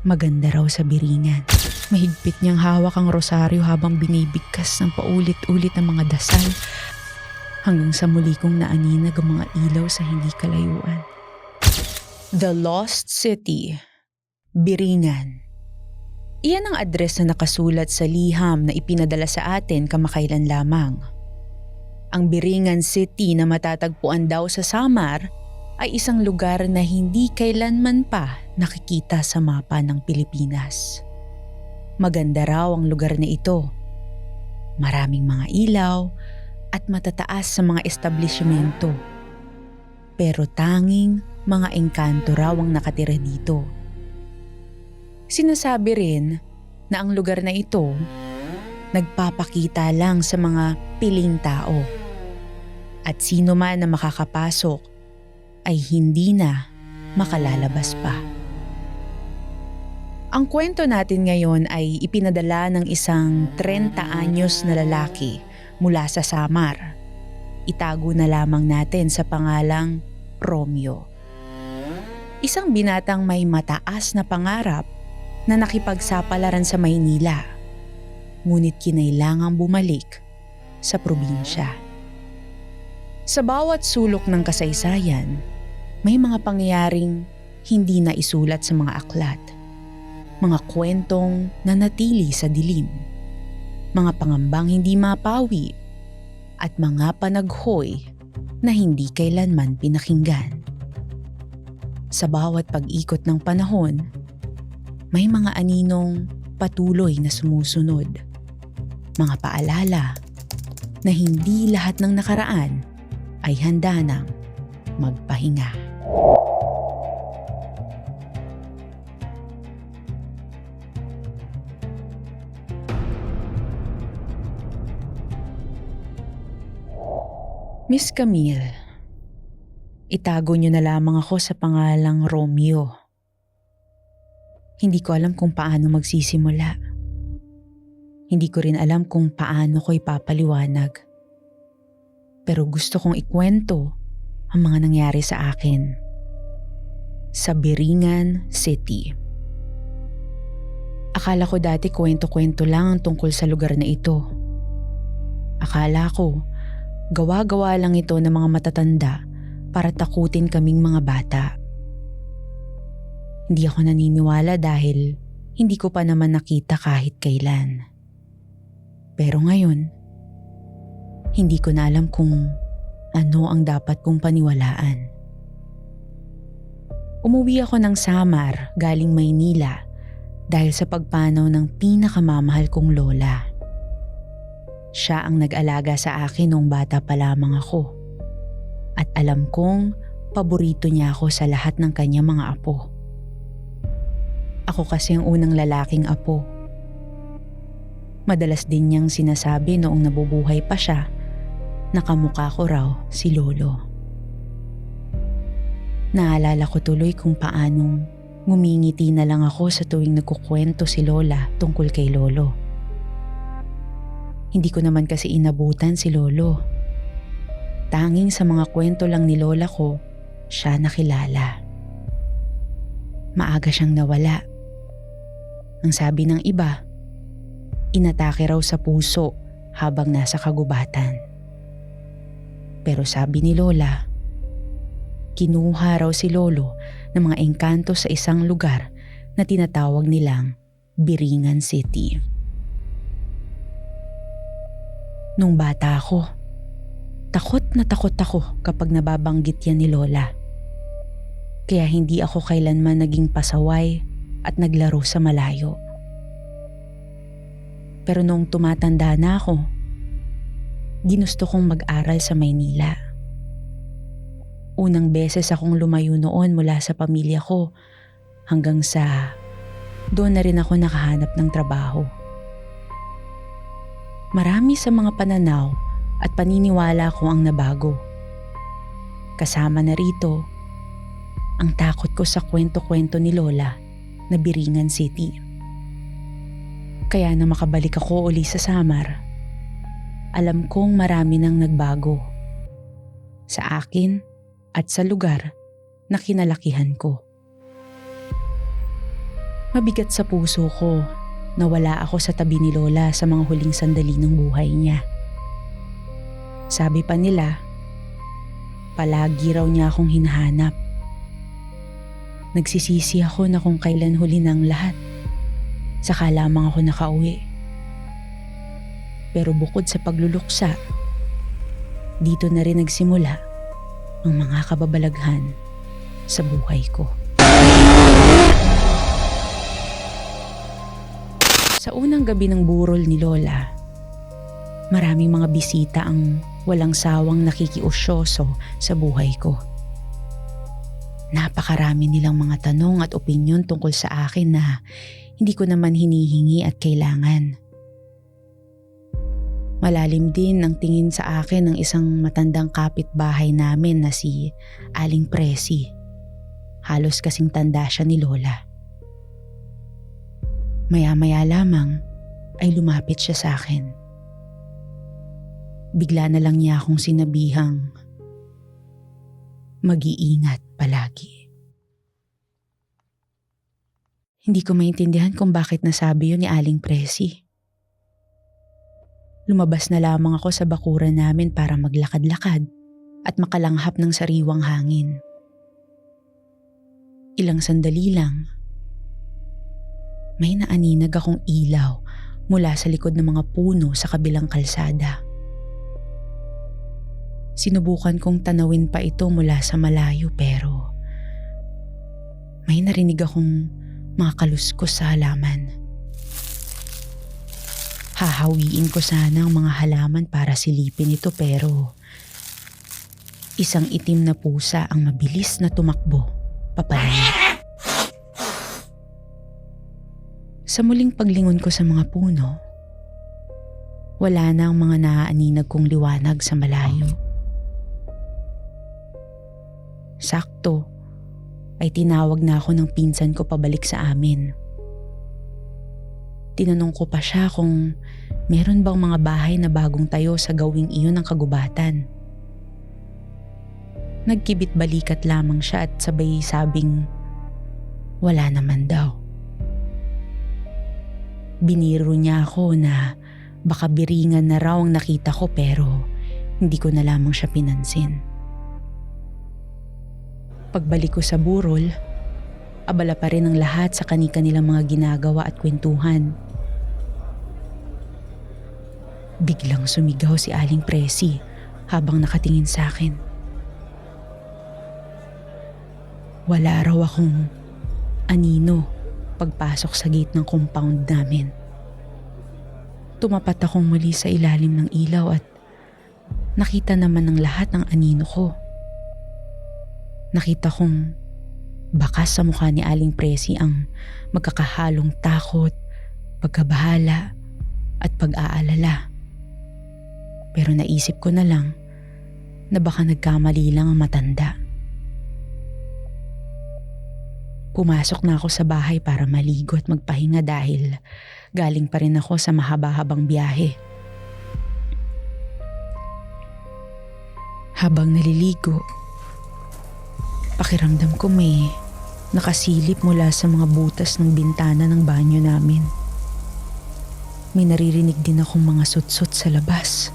Maganda raw sa biringan. Mahigpit niyang hawak ang rosaryo habang binibigkas ng paulit-ulit ng mga dasal hanggang sa muli kong naaninag ang mga ilaw sa hindi kalayuan. The Lost City, Biringan. Iyan ang address na nakasulat sa liham na ipinadala sa atin kamakailan lamang. Ang Biringan City na matatagpuan daw sa Samar ay isang lugar na hindi kailanman pa nakikita sa mapa ng Pilipinas. Maganda raw ang lugar na ito. Maraming mga ilaw at matataas sa mga establishmento. Pero tanging mga engkanto raw ang nakatira dito. Sinasabi rin na ang lugar na ito nagpapakita lang sa mga piling tao. At sino man na makakapasok ay hindi na makalalabas pa. Ang kwento natin ngayon ay ipinadala ng isang 30 anyos na lalaki mula sa Samar. Itago na lamang natin sa pangalang Romeo. Isang binatang may mataas na pangarap na nakipagsapalaran sa Maynila, ngunit kinailangang bumalik sa probinsya. Sa bawat sulok ng kasaysayan, may mga pangyayaring hindi na isulat sa mga aklat, mga kwentong nanatili sa dilim, mga pangambang hindi mapawi, at mga panaghoy na hindi kailanman pinakinggan. Sa bawat pag-ikot ng panahon, may mga aninong patuloy na sumusunod, mga paalala na hindi lahat ng nakaraan ay handa nang magpahinga. Miss Camille, itago niyo na lamang ako sa pangalang Romeo. Hindi ko alam kung paano magsisimula. Hindi ko rin alam kung paano ko ipapaliwanag. Pero gusto kong ikwento ang mga nangyari sa akin sa Biringan City. Akala ko dati kwento-kwento lang ang tungkol sa lugar na ito. Akala ko gawa-gawa lang ito ng mga matatanda para takutin kaming mga bata. Hindi ako naniniwala dahil hindi ko pa naman nakita kahit kailan. Pero ngayon, hindi ko na alam kung ano ang dapat kong paniwalaan. Umuwi ako ng Samar galing Maynila dahil sa pagpanaw ng pinakamamahal kong lola. Siya ang nag-alaga sa akin nung bata pa lamang ako. At alam kong paborito niya ako sa lahat ng kanyang mga apo. Ako kasi ang unang lalaking apo. Madalas din niyang sinasabi noong nabubuhay pa siya na kamukha ko raw si Lolo. Naalala ko tuloy kung paanong ngumingiti na lang ako sa tuwing nagkukwento si Lola tungkol kay Lolo. Hindi ko naman kasi inabutan si Lolo. Tanging sa mga kwento lang ni Lola ko, siya nakilala. Maaga siyang nawala. Ang sabi ng iba, inatake raw sa puso habang nasa kagubatan. Pero sabi ni Lola, kinuha raw si Lolo ng mga engkanto sa isang lugar na tinatawag nilang Biringan City. Nung bata ako, takot ako kapag nababanggit yan ni Lola. Kaya hindi ako kailanman naging pasaway at naglaro sa malayo. Pero nung tumatanda na ako, ginusto kong mag-aral sa Maynila. Unang beses akong lumayo noon mula sa pamilya ko hanggang sa doon na rin ako nakahanap ng trabaho. Marami sa mga pananaw at paniniwala ko ang nabago. Kasama na rito ang takot ko sa kwento-kwento ni Lola na Biringan City. Kaya na makabalik ako uli sa Samar, alam kong marami nang nagbago sa akin at sa lugar na kinalakihan ko. Mabigat sa puso ko na wala ako sa tabi ni Lola sa mga huling sandali ng buhay niya. Sabi pa nila, palagi raw niya akong hinahanap. Nagsisisi ako na kung kailan huli ng lahat, saka lamang ako nakauwi. Pero bukod sa pagluluksa, dito na rin nagsimula ang mga kababalaghan sa buhay ko. Sa unang gabi ng burol ni Lola, maraming mga bisita ang walang sawang nakikiusyoso sa buhay ko. Napakarami nilang mga tanong at opinyon tungkol sa akin na hindi ko naman hinihingi at kailangan. Malalim din ang tingin sa akin ng isang matandang kapitbahay namin na si Aling Presi. Halos kasing tanda siya ni Lola. Maya-maya lamang ay lumapit siya sa akin. Bigla na lang niya akong sinabihang mag-iingat palagi. Hindi ko maintindihan kung bakit nasabi yun ni Aling Presi. Lumabas na lamang ako sa bakuran namin para maglakad-lakad at makalanghap ng sariwang hangin. Ilang sandali lang, may naaninag akong ilaw mula sa likod ng mga puno sa kabilang kalsada. Sinubukan kong tanawin pa ito mula sa malayo pero may narinig akong mga kaluskos sa halaman. Hahawiin ko sana ang mga halaman para silipin ito pero isang itim na pusa ang mabilis na tumakbo papalayo. Sa muling paglingon ko sa mga puno, wala na ang mga naaaninag kong liwanag sa malayo. Sakto ay tinawag na ako ng pinsan ko pabalik sa amin. Tinanong ko pa siya kung meron bang mga bahay na bagong tayo sa gawing iyon ng kagubatan. Nagkibit balikat lamang siya at sabay sabing wala naman daw. Biniro niya ako na baka biringan na raw ang nakita ko pero hindi ko na lamang siya pinansin. Pagbalik ko sa burol, abala pa rin ang lahat sa kani-kanilang mga ginagawa at kwentuhan. Biglang sumigaw si Aling Presi habang nakatingin sa akin. Wala raw akong anino pagpasok sa gate ng compound namin. Tumapat akong muli sa ilalim ng ilaw at nakita naman ng lahat ng anino ko. Nakita kong bakas sa mukha ni Aling Presi ang magkakahalong takot, pagkabahala at pag-aalala. Pero naisip ko na lang na baka nagkamali lang ang matanda. Pumasok na ako sa bahay para maligo at magpahinga dahil galing pa rin ako sa mahaba-habang biyahe. Habang naliligo, pakiramdam ko may nakasilip mula sa mga butas ng bintana ng banyo namin. May naririnig din akong mga sutsot sa labas.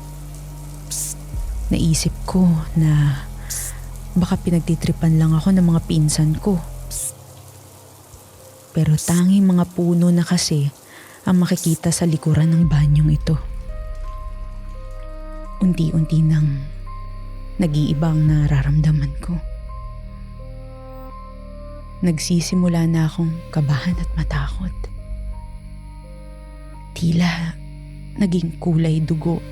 Psst. Naisip ko na baka pinagtitripan lang ako ng mga pinsan ko. Pero tanging mga puno na kasi ang makikita sa likuran ng banyong ito. Unti-unti nang nag-iibang nararamdaman ko. Nagsisimula na akong kabahan at matakot. Tila naging kulay dugo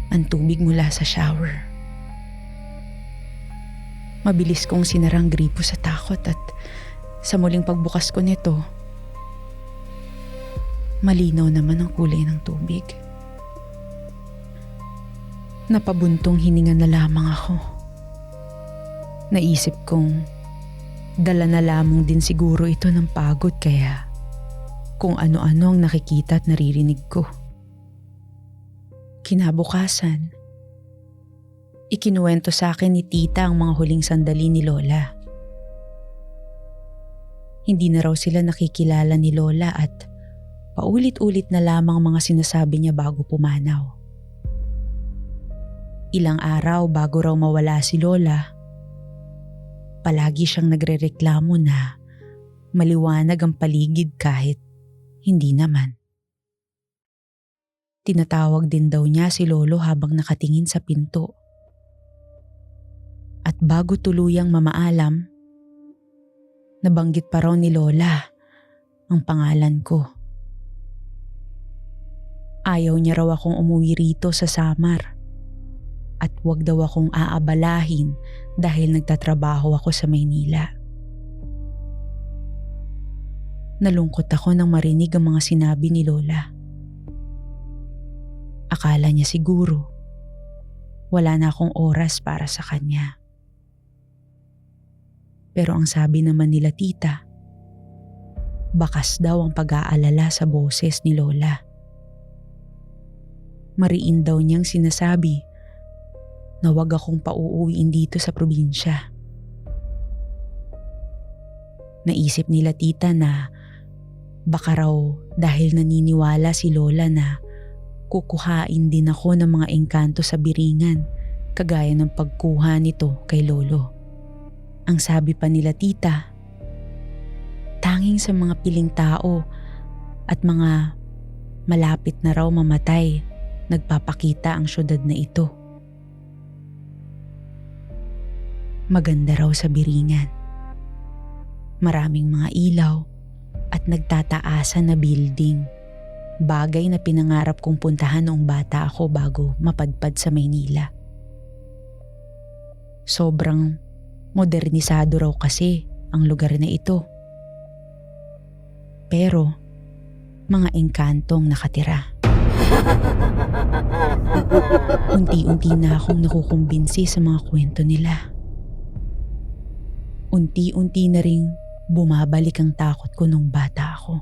ang tubig mula sa shower. Mabilis kong sinarang gripo sa takot at sa muling pagbukas ko nito, malinaw naman ang kulay ng tubig. Napabuntong hininga na lamang ako. Naisip kong dala na lamang din siguro ito ng pagod kaya kung ano-ano ang nakikita at naririnig ko. Kinabukasan, ikinuwento sa akin ni tita ang mga huling sandali ni Lola. Hindi na raw sila nakikilala ni Lola at paulit-ulit na lamang mga sinasabi niya bago pumanaw. Ilang araw bago raw mawala si Lola, palagi siyang nagrereklamo na maliwanag ang paligid kahit hindi naman. Tinatawag din daw niya si Lolo habang nakatingin sa pinto. At bago tuluyang mamaalam, nabanggit pa raw ni Lola ang pangalan ko. Ayaw niya raw akong umuwi rito sa Samar at wag daw akong aabalahin dahil nagtatrabaho ako sa Maynila. Nalungkot ako nang marinig ang mga sinabi ni Lola. Akala niya siguro wala na akong oras para sa kanya. Pero ang sabi naman nila tita, bakas daw ang pag-aalala sa boses ni Lola. Mariin daw niyang sinasabi na wag akong pauuwiin dito sa probinsya. Naisip nila tita na baka raw dahil naniniwala si Lola na kukuhain din ako ng mga engkanto sa Biringan kagaya ng pagkuha nito kay Lolo. Ang sabi pa nila tita, tanging sa mga piling tao at mga malapit na raw mamatay nagpapakita ang syudad na ito. Maganda raw sa Biringan. Maraming mga ilaw at nagtataasan na building. Bagay na pinangarap kong puntahan noong bata ako bago mapadpad sa Maynila. Sobrang modernisado raw kasi ang lugar na ito. Pero mga engkantong nakatira. Unti-unti na akong nakukumbinsi sa mga kwento nila. Unti-unti na ring bumabalik ang takot ko nung bata ako.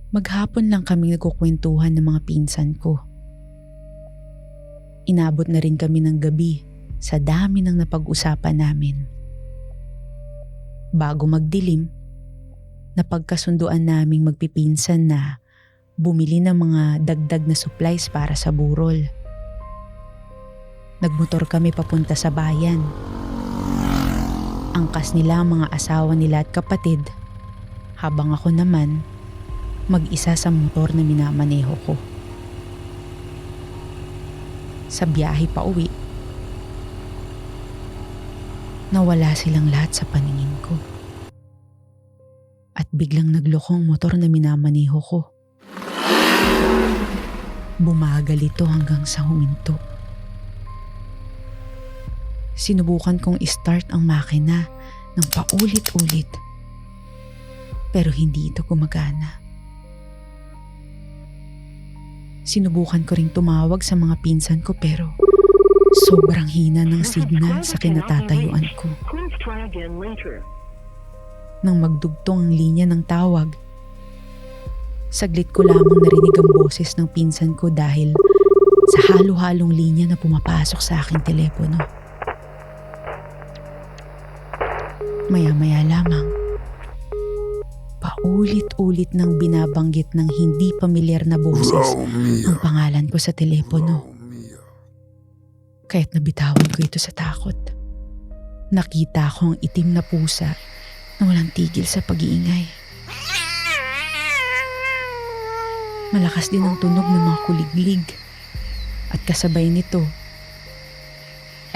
Maghapon lang kami nagkukwentuhan ng mga pinsan ko. Inabot na rin kami ng gabi sa dami ng napag-usapan namin. Bago magdilim, napagkasunduan naming magpipinsan na bumili ng mga dagdag na supplies para sa burol. Nagmotor kami papunta sa bayan. Angkas nila ang mga asawa nila at kapatid, habang ako naman mag-isa sa motor na minamaneho ko. Sa biyahe pa uwi, nawala silang lahat sa paningin ko. At biglang naglokong motor na minamaneho ko. Bumagal ito hanggang sa huminto. Sinubukan kong i-start ang makina ng paulit-ulit. Pero hindi ito gumagana. Sinubukan ko ring tumawag sa mga pinsan ko pero sobrang hina ng signal sa kinatatayuan ko. Nang magdugtong ang linya ng tawag, saglit ko lamang narinig ang boses ng pinsan ko dahil sa halo-halong linya na pumapasok sa aking telepono. Maya-maya lamang, paulit-ulit nang binabanggit ng hindi pamilyar na boses ang pangalan ko sa telepono. Kaya't nabitawan ko ito sa takot. Nakita ko ang itim na pusa na walang tigil sa pag-iingay. Malakas din ang tunog ng mga kuliglig at kasabay nito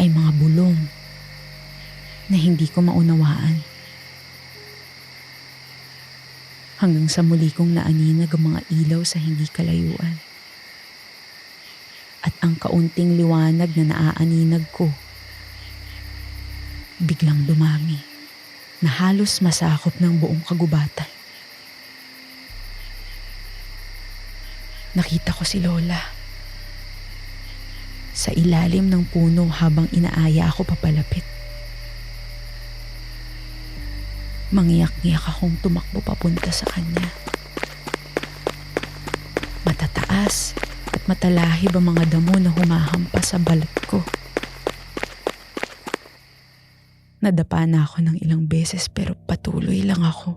ay mga bulong na hindi ko maunawaan. Hanggang sa muli kong naaninag ang mga ilaw sa hindi kalayuan. At ang kaunting liwanag na naaaninag ko, biglang dumami na halos masakop ng buong kagubatan. Nakita ko si Lola sa ilalim ng puno habang inaaya ako papalapit. Mangiyak-ngiyak akong tumakbo papunta sa kanya. Matataas at matalahib ang mga damo na humahampas sa balat ko. Nadapa na ako ng ilang beses pero patuloy lang ako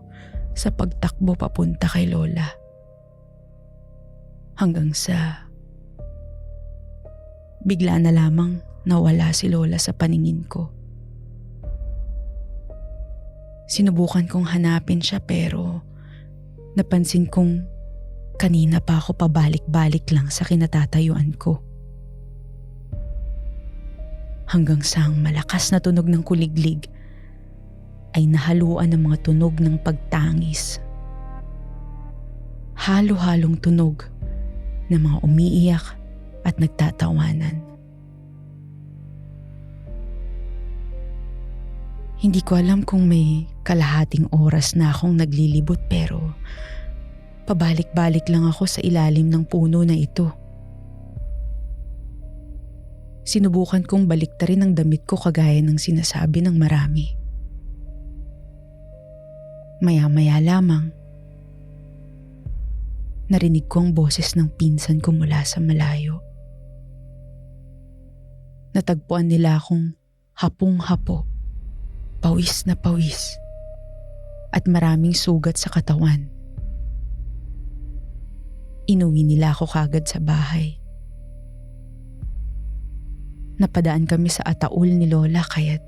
sa pagtakbo papunta kay Lola. Hanggang sa bigla na lamang nawala si Lola sa paningin ko. Sinubukan kong hanapin siya pero napansin kong kanina pa ako pabalik-balik lang sa kinatatayuan ko. Hanggang sa ang malakas na tunog ng kuliglig ay nahaluan ng mga tunog ng pagtangis. Halo-halong tunog ng mga umiiyak at nagtatawanan. Hindi ko alam kung may kalahating oras na akong naglilibot pero pabalik-balik lang ako sa ilalim ng puno na ito. Sinubukan kong baliktarin ang damit ko kagaya ng sinasabi ng marami. Maya-maya lamang, narinig ko ang boses ng pinsan ko mula sa malayo. Natagpuan nila akong hapong-hapo, pawis na pawis, at maraming sugat sa katawan. Inuwi nila ako kagad sa bahay. Napadaan kami sa ataul ni Lola kaya't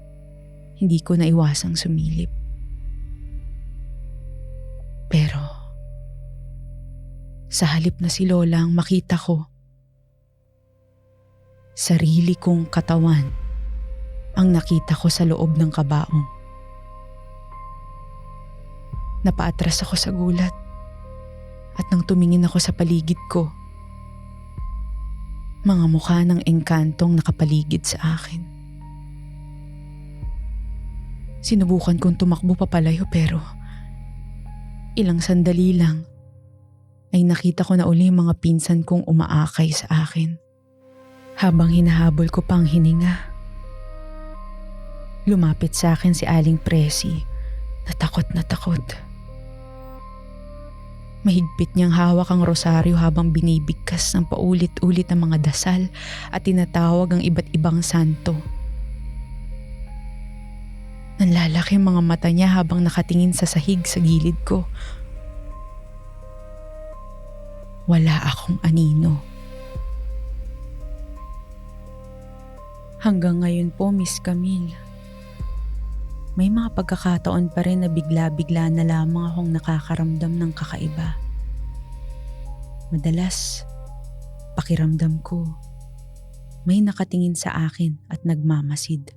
hindi ko naiwasang sumilip. Pero sa halip na si Lola ang makita ko, sarili kong katawan ang nakita ko sa loob ng kabaong. Napaatras ako sa gulat at nang tumingin ako sa paligid ko, mga mukha ng engkantong nakapaligid sa akin. Sinubukan kong tumakbo papalayo pero ilang sandali lang ay nakita ko na uli mga pinsan kong umaakay sa akin. Habang hinahabol ko pang hininga, lumapit sa akin si Aling Presi na takot. Mahigpit niyang hawak ang rosaryo habang binibigkas ng paulit-ulit ang mga dasal at tinatawag ang iba't ibang santo. Nanlalaki ang mga mata niya habang nakatingin sa sahig sa gilid ko. Wala akong anino. Hanggang ngayon po, Miss Camille, may mga pagkakataon pa rin na bigla-bigla na lamang akong nakakaramdam ng kakaiba. Madalas, pakiramdam ko, may nakatingin sa akin at nagmamasid.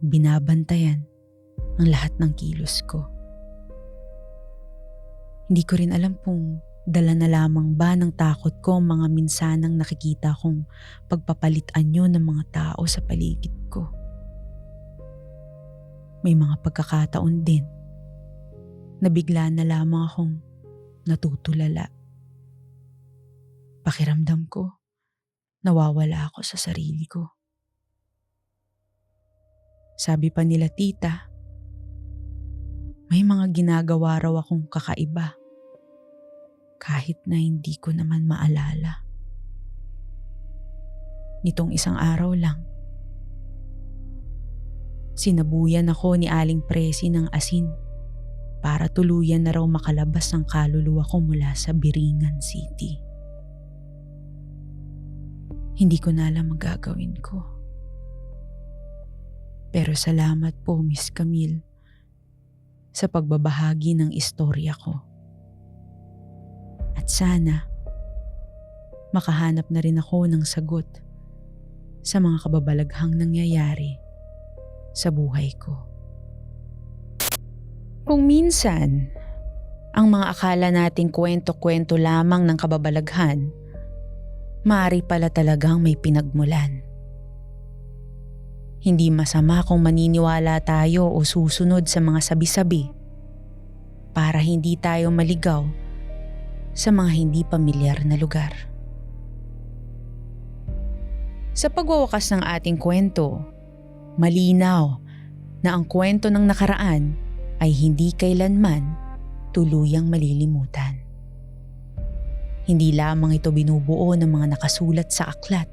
Binabantayan ang lahat ng kilos ko. Hindi ko rin alam kung dala na lamang ba ng takot ko ang mga minsanang nakikita kong pagpapalit-anyo ng mga tao sa paligid ko. May mga pagkakataon din na bigla na lamang akong natutulala. Pakiramdam ko, nawawala ako sa sarili ko. Sabi pa nila tita, may mga ginagawa raw akong kakaiba kahit na hindi ko naman maalala. Nitong isang araw lang, sinabuyan ako ni Aling Presi ng asin para tuluyan na raw makalabas ang kaluluwa ko mula sa Biringan City. Hindi ko na alam ang gagawin ko. Pero salamat po, Miss Camille, sa pagbabahagi ng istorya ko. At sana, makahanap na rin ako ng sagot sa mga kababalaghang nangyayari sa buhay ko. Kung minsan, ang mga akala nating kwento-kwento lamang ng kababalaghan, maaari pala talagang may pinagmulan. Hindi masama kung maniniwala tayo o susunod sa mga sabi-sabi para hindi tayo maligaw sa mga hindi pamilyar na lugar. Sa pagwawakas ng ating kwento, malinaw na ang kwento ng nakaraan ay hindi kailanman tuluyang malilimutan. Hindi lamang ito binubuo ng mga nakasulat sa aklat,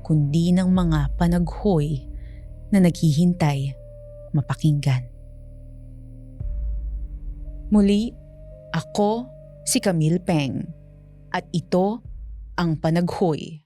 kundi ng mga panaghoy na naghihintay mapakinggan. Muli, ako si Camille Peng at ito ang Panaghoy.